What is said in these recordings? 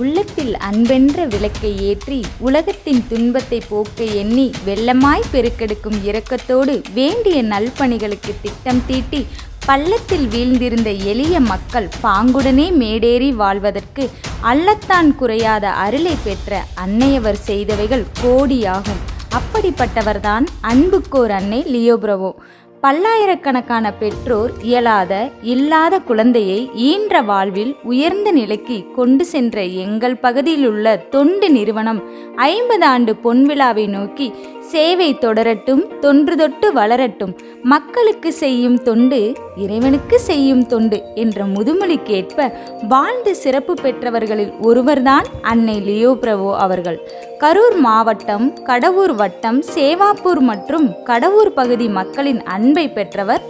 உள்ளத்தில் அன்பென்ற விளக்கை ஏற்றி உலகத்தின் துன்பத்தை போக்க எண்ணி வெள்ளமாய் பெருக்கெடுக்கும் இரக்கத்தோடு வேண்டிய நல்பணிகளுக்கு திட்டம் தீட்டி பள்ளத்தில் வீழ்ந்திருந்த எளிய மக்கள் பாங்குடனே மேடேறி வாழ்வதற்கு அல்லத்தான் குறையாத அருளை பெற்ற அன்னையவர் செய்தவைகள் கோடியாகும். அப்படிப்பட்டவர்தான் அன்புக்கோர் அன்னை லியோப்ரவோ. பல்லாயிரக்கணக்கான பெற்றோர் இல்லாத குழந்தையை ஈன்ற வாழ்வில் உயர்ந்த நிலைக்கு கொண்டு சென்ற எங்கள் பகுதியில் உள்ள தொண்டு நிறுவனம் 50 ஆண்டு பொன்விழாவை நோக்கி சேவை தொடரட்டும், தொன்று தொட்டு வளரட்டும், மக்களுக்கு செய்யும் தொண்டு இறைவனுக்கு செய்யும் தொண்டு என்ற முதுமொழிக்கேற்ப வாழ்ந்து சிறப்பு பெற்றவர்களில் ஒருவர்தான் அன்னை லியோப்ரவோ அவர்கள். கரூர் மாவட்டம், கடவூர் வட்டம், சேவாப்பூர் மற்றும் கடவூர் பகுதி மக்களின் அன்பை பெற்றவர்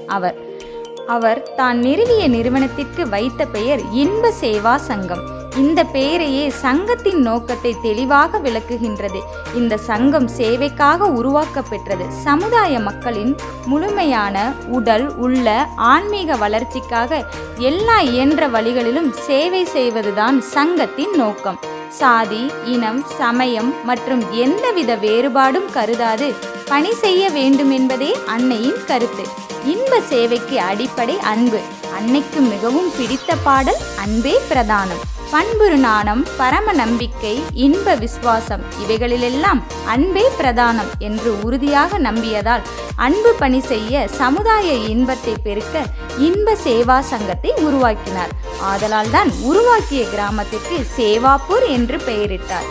அவர் தான் நிறுவிய நிறுவனத்திற்கு வைத்த பெயர் இன்ப சேவா சங்கம். இந்த பெயரையே சங்கத்தின் நோக்கத்தை தெளிவாக விளக்குகின்றது. இந்த சங்கம் சேவைக்காக உருவாக்கப்பெற்றது. சமுதாய மக்களின் முழுமையான உடல் உள்ள ஆன்மீக வளர்ச்சிக்காக எல்லா இயன்ற வழிகளிலும் சேவை செய்வதுதான் சங்கத்தின் நோக்கம். சாதி, இனம், சமயம் மற்றும் எந்தவித வேறுபாடும் கருதாது பணி செய்ய வேண்டும் என்பதே அன்னையின் கருத்து. இன்ப சேவைக்கு அடிப்படை அன்பு. அன்னைக்கு மிகவும் பிடித்த பாடல் அன்பே பிரதானம். பண்புரு நாணம், பரம நம்பிக்கை, இன்ப விசுவாசம் இவைகளிலெல்லாம் அன்பே பிரதானம் என்று உறுதியாக நம்பியதால் அன்பு பணி செய்ய சமுதாய இன்பத்தை பெருக்க இன்ப சேவா சங்கத்தை உருவாக்கினார். ஆதலால் தான் உருவாக்கிய கிராமத்திற்கு சேவாப்பூர் என்று பெயரிட்டார்.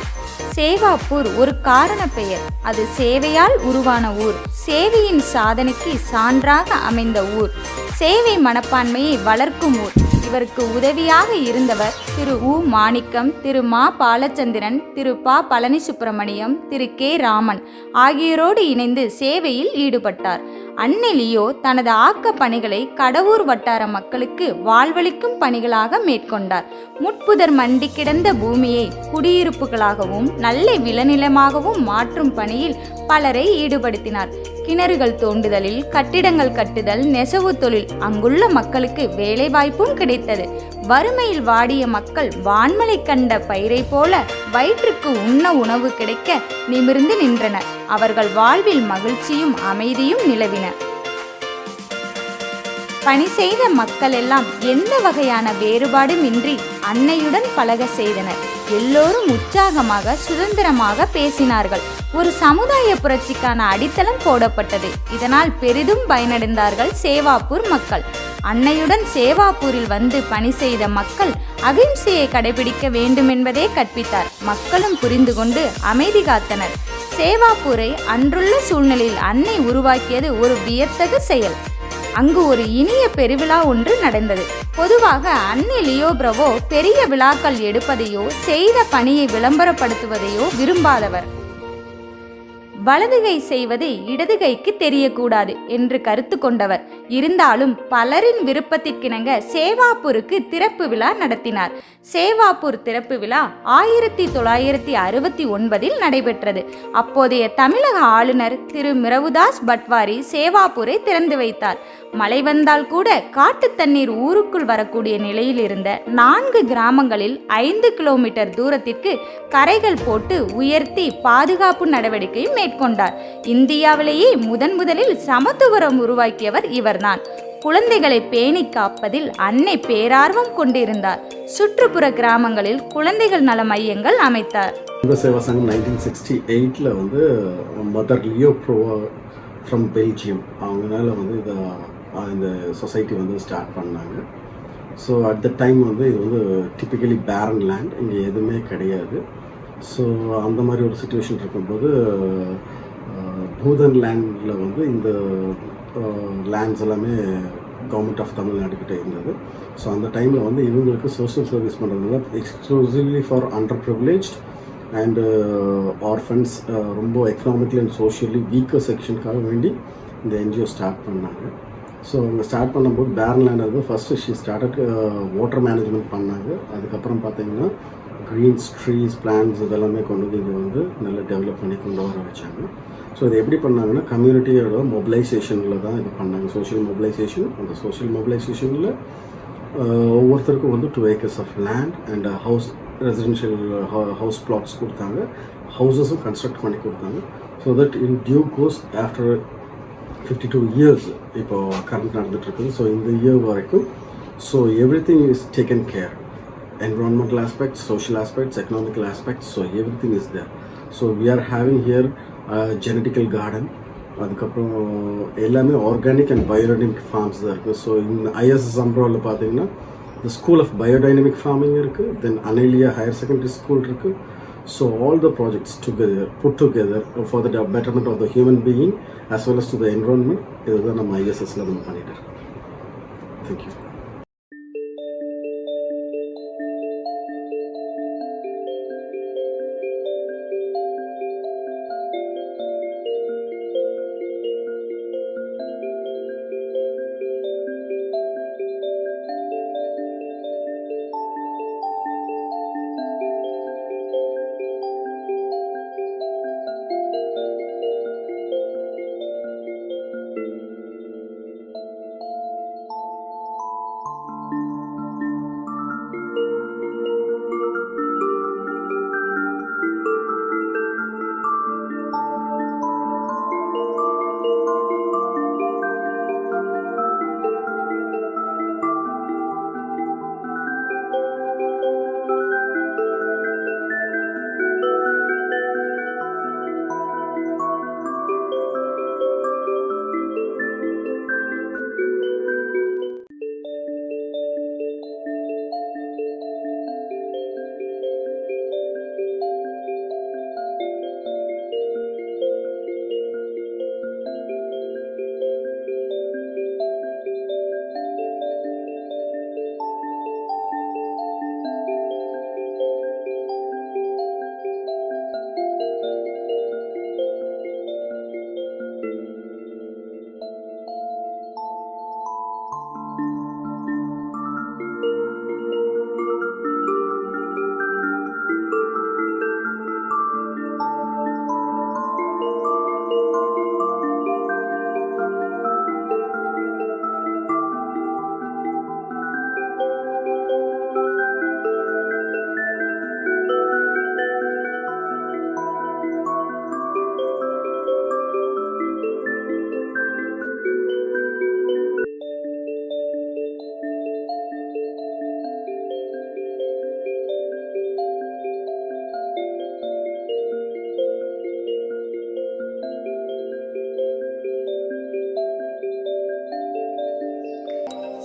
சேவாப்பூர் ஒரு காரண பெயர். அது சேவையால் உருவான ஊர், சேவையின் சாதனைக்கு சான்றாக அமைந்த ஊர், சேவை மனப்பான்மையை வளர்க்கும் ஊர். இவருக்கு உதவியாக இருந்தவர் திரு உ. மாணிக்கம், திரு மா. பாலச்சந்திரன், திரு ப. பழனி சுப்பிரமணியம், திரு கே. ராமன் ஆகியோரோடு இணைந்து சேவையில் ஈடுபட்டார். அன்னை லியோ தனது ஆக்க பணிகளை கடவூர் வட்டார மக்களுக்கு வாழ்வளிக்கும் பணிகளாக மேற்கொண்டார். முட்புதர் மண்டி கிடந்த பூமியை குடியிருப்புகளாகவும் நல்ல விளைநிலமாகவும் மாற்றும் பணியில் பலரை ஈடுபடுத்தினார். கிணறுகள் தோண்டுதலில், கட்டிடங்கள் கட்டுதல், நெசவு தொழில் அங்குள்ள மக்களுக்கு வேலை வாய்ப்பும் கிடைத்தது. வறுமையில் வாடிய மக்கள் வான்மலை கண்ட பயிரை போல வயிற்றுக்கு உண்ண உணவு கிடைக்க நிமிர்ந்து நின்றனர். அவர்கள் வாழ்வில் மகிழ்ச்சியும் அமைதியும் நிலவின. பணி செய்த மக்கள் எல்லாம் எந்த வகையான வேறுபாடுமின்றி அன்னையுடன் பழக செய்தனர். எல்லோரும் உற்சாகமாக சுதந்திரமாக பேசினார்கள். ஒரு சமுதாய புரட்சிக்கான அடித்தளம் போடப்பட்டது. இதனால் பெரிதும் பயனடைந்தார்கள் சேவாப்பூர் மக்கள். அன்னையுடன் சேவாப்பூரில் வந்து பணி செய்த மக்கள் அகிம்சையை கடைபிடிக்க வேண்டும் என்பதே கற்பித்தார். மக்களும் புரிந்து கொண்டு அமைதி காத்தனர். சேவாப்பூரை அன்றுள்ள சூழ்நிலையில் அன்னை உருவாக்கியது ஒரு வியத்தகு செயல். அங்கு ஒரு இனிய பெருவிழா ஒன்று நடந்தது. பொதுவாக அன்னை லியோப்ரவோ பெரிய விழாக்கள் எடுப்பதையோ செய்த பணியை விளம்பரப்படுத்துவதையோ விரும்பாதவர். வலதுகை செய்வது இடதுகைக்கு தெரியக்கூடாது என்று கருத்து கொண்டவர். இருந்தாலும் பலரின் விருப்பத்திற்கிணங்க சேவாப்பூருக்கு திறப்பு விழா நடத்தினார். சேவாப்பூர் திறப்பு விழா 1969 நடைபெற்றது. அப்போதைய தமிழக ஆளுநர் திரு மிரவுதாஸ் பட்வாரி சேவாப்பூரை திறந்து வைத்தார். மழை வந்தால் கூட காட்டு தண்ணீர் ஊருக்குள் வரக்கூடிய நிலையில் இருந்த 4 கிராமங்களில் 5 கிலோமீட்டர் தூரத்திற்கு கரைகள் போட்டு உயர்த்தி பாதுகாப்பு நடவடிக்கை மேற்கொண்டார். இந்தியாவிலேயே முதலில் சமத்துவம் உருவாக்கியவர் இவர்தான். குழந்தைகளை பேணி காப்பதில் அன்னை பேரார்வம் கொண்டிருந்தார். சுற்றுப்புற கிராமங்களில் குழந்தைகள் நல மையங்கள் அமைத்தார். சேவா சங்கம் 1968 வந்து மதர் லியோப்ரவோ ஃப்ரம் பெல்ஜியம் அவங்களால வந்து இந்த சொசைட்டி வந்து ஸ்டார்ட் பண்ணாங்க. ஸோ அட் த டைம் வந்து இது வந்து டிப்பிக்கலி பேரன் லேண்ட், இங்கே எதுவுமே கிடையாது. ஸோ அந்த மாதிரி ஒரு சுச்சுவேஷன் இருக்கும்போது பூதன் லேண்டில் வந்து இந்த லேண்ட்ஸ் எல்லாமே கவர்மெண்ட் ஆஃப் தமிழ்நாடுக்கிட்ட இருந்தது. ஸோ அந்த டைமில் வந்து இவங்களுக்கு சோஷியல் சர்வீஸ் பண்ணுறதுனால exclusively for under privileged and orphans, ரொம்ப எக்கனாமிக்கலி அண்ட் சோஷியலி வீக்கர் செக்ஷனுக்காக வேண்டி இந்த என்ஜிஓ ஸ்டார்ட் பண்ணாங்க. ஸோ அவங்க ஸ்டார்ட் பண்ணும்போது பேரன் லேண்ட் வந்து first she started water management பண்ணாங்க. அதுக்கப்புறம் பார்த்தீங்கன்னா க்ரீன்ஸ், ட்ரீஸ், பிளான்ஸ் இதெல்லாமே கொண்டு வந்து இதை வந்து நல்லா டெவலப் பண்ணி கொண்டு வர வச்சாங்க. ஸோ இது எப்படி பண்ணாங்கன்னா கம்யூனிட்டியோட மொபிலைசேஷனில் தான் இது பண்ணாங்க. Social mobilisation. அந்த சோஷியல் மொபிலைசேஷனில் ஒவ்வொருத்தருக்கும் வந்து 2 acres of land and house residential house plots கொடுத்தாங்க, ஹவுசஸும் கன்ஸ்ட்ரக்ட் பண்ணி கொடுத்தாங்க. So that in due course after 52 years இப்போ கரண்ட் நடந்துகிட்ருக்குது. ஸோ இந்த இயர் வரைக்கும் so everything is taken care. Environmental aspects, social aspects, economical aspects, so everything is there. So we are having here a genetical garden. அதுக்கப்புறம் எல்லாமே organic and biodynamic forms தான் இருக்குது. So இந்த ISS அம்ப்ரோவில் பார்த்தீங்கன்னா the School of Biodynamic Farming இருக்குது, then அனேலியா higher secondary school இருக்குது. So all the projects together put together for the betterment of the human being as well as to the environment. இதுதான் நம்ம ஐஎஸ்எஸ்ல நம்ம பண்ணிட்டு இருக்கோம். தேங்க்யூ.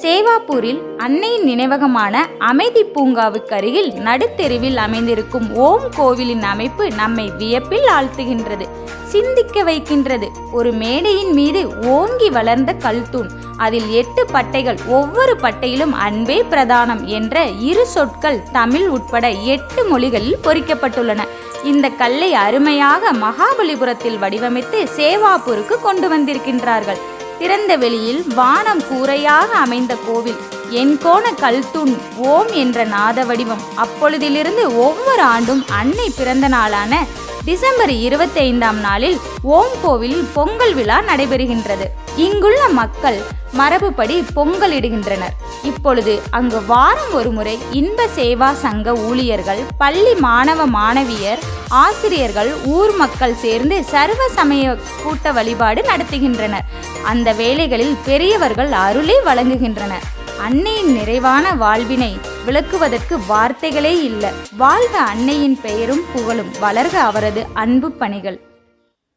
சேவாப்பூரில் அன்னையின் நினைவகமான அமைதி பூங்காவுக்கு அருகில் நடுத்தெருவில் அமைந்திருக்கும் ஓம் கோவிலின் அமைப்பு நம்மை வியப்பில் ஆழ்த்துகின்றது, சிந்திக்க வைக்கின்றது. ஒரு மேடையின் மீது ஓங்கி வளர்ந்த கல்தூண், அதில் 8 பட்டைகள், ஒவ்வொரு பட்டையிலும் அன்பே பிரதானம் என்ற 2 சொற்கள் தமிழ் உட்பட 8 மொழிகளில் பொறிக்கப்பட்டுள்ளன. இந்த கல்லை அருமையாக மகாபலிபுரத்தில் வடிவமைத்து சேவாப்பூருக்கு கொண்டு வந்திருக்கின்றார்கள். திறந்த வெளியில் வானம் கூரையாக அமைந்த கோவில், எண்கோண கல்தூண், ஓம் என்ற நாத வடிவம். அப்பொழுதிலிருந்து ஒவ்வொரு ஆண்டும் அன்னை பிறந்த நாளான டிசம்பர் 25ஆம் நாளில் ஓம் கோவிலில் பொங்கல் விழா நடைபெறுகின்றது. இங்குள்ள மக்கள் மரபுப்படி பொங்கலிடுகின்றனர். இப்பொழுது அங்கு வாரம் ஒரு முறை இன்ப சேவா சங்க ஊழியர்கள், பள்ளி மாணவ மாணவியர், ஆசிரியர்கள், ஊர் மக்கள் சேர்ந்து சர்வ சமய கூட்ட வழிபாடு நடத்துகின்றனர். அந்த வேளைகளில் பெரியவர்கள் அருளை வழங்குகின்றனர். அன்னையின் நிறைவான வாழ்வினை விளக்குவதற்கு வார்த்தைகளே இல்லை. வாழ்க அன்னையின் பெயரும் புகழும், வளர்க அவரது அன்பு பணிகள்.